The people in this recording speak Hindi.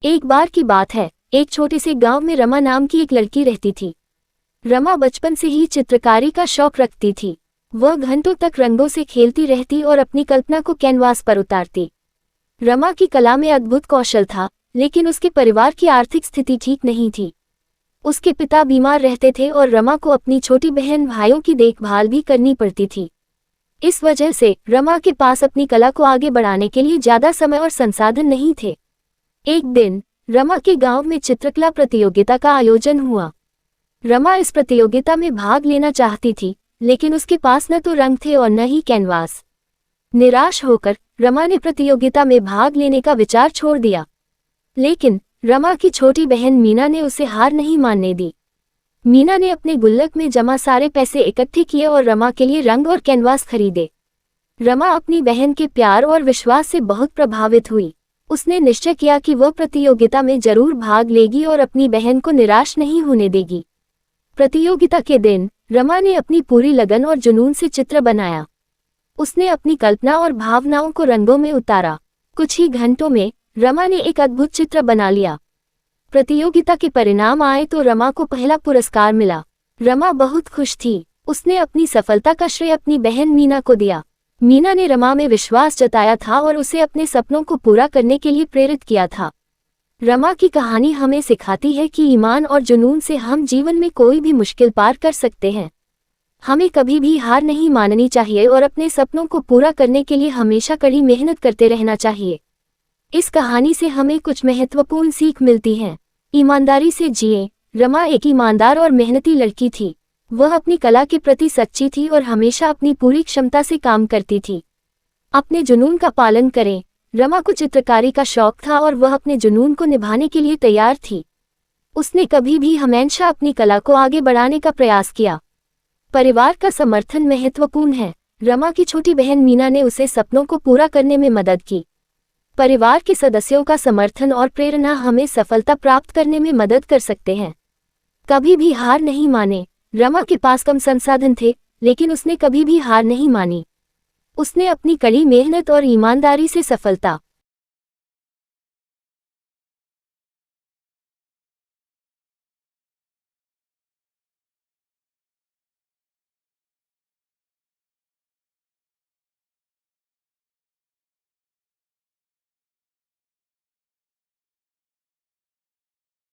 एक बार की बात है, एक छोटे से गांव में रमा नाम की एक लड़की रहती थी। रमा बचपन से ही चित्रकारी का शौक रखती थी। वह घंटों तक रंगों से खेलती रहती और अपनी कल्पना को कैनवास पर उतारती। रमा की कला में अद्भुत कौशल था, लेकिन उसके परिवार की आर्थिक स्थिति ठीक नहीं थी। उसके पिता बीमार रहते थे और रमा को अपनी छोटी बहन भाइयों की देखभाल भी करनी पड़ती थी। इस वजह से रमा के पास अपनी कला को आगे बढ़ाने के लिए ज्यादा समय और संसाधन नहीं थे। एक दिन रमा के गांव में चित्रकला प्रतियोगिता का आयोजन हुआ। रमा इस प्रतियोगिता में भाग लेना चाहती थी, लेकिन उसके पास न तो रंग थे और न ही कैनवास। निराश होकर रमा ने प्रतियोगिता में भाग लेने का विचार छोड़ दिया। लेकिन रमा की छोटी बहन मीना ने उसे हार नहीं मानने दी। मीना ने अपने गुल्लक में जमा सारे पैसे इकट्ठे किए और रमा के लिए रंग और कैनवास खरीदे। रमा अपनी बहन के प्यार और विश्वास से बहुत प्रभावित हुई। उसने निश्चय किया कि वह प्रतियोगिता में जरूर भाग लेगी और अपनी बहन को निराश नहीं होने देगी। प्रतियोगिता के दिन रमा ने अपनी पूरी लगन और जुनून से चित्र बनाया। उसने अपनी कल्पना और भावनाओं को रंगों में उतारा। कुछ ही घंटों में रमा ने एक अद्भुत चित्र बना लिया। प्रतियोगिता के परिणाम आए तो रमा को पहला पुरस्कार मिला। रमा बहुत खुश थी। उसने अपनी सफलता का श्रेय अपनी बहन मीना को दिया। मीना ने रमा में विश्वास जताया था और उसे अपने सपनों को पूरा करने के लिए प्रेरित किया था। रमा की कहानी हमें सिखाती है कि ईमान और जुनून से हम जीवन में कोई भी मुश्किल पार कर सकते हैं। हमें कभी भी हार नहीं माननी चाहिए और अपने सपनों को पूरा करने के लिए हमेशा कड़ी मेहनत करते रहना चाहिए। इस कहानी से हमें कुछ महत्वपूर्ण सीख मिलती है। ईमानदारी से जिए। रमा एक ईमानदार और मेहनती लड़की थी। वह अपनी कला के प्रति सच्ची थी और हमेशा अपनी पूरी क्षमता से काम करती थी। अपने जुनून का पालन करें। रमा को चित्रकारी का शौक था और वह अपने जुनून को निभाने के लिए तैयार थी। उसने कभी भी हमेशा अपनी कला को आगे बढ़ाने का प्रयास किया। परिवार का समर्थन महत्वपूर्ण है। रमा की छोटी बहन मीना ने उसे सपनों को पूरा करने में मदद की। परिवार के सदस्यों का समर्थन और प्रेरणा हमें सफलता प्राप्त करने में मदद कर सकते हैं। कभी भी हार नहीं माने। रमा के पास कम संसाधन थे, लेकिन उसने कभी भी हार नहीं मानी। उसने अपनी कड़ी मेहनत और ईमानदारी से सफलता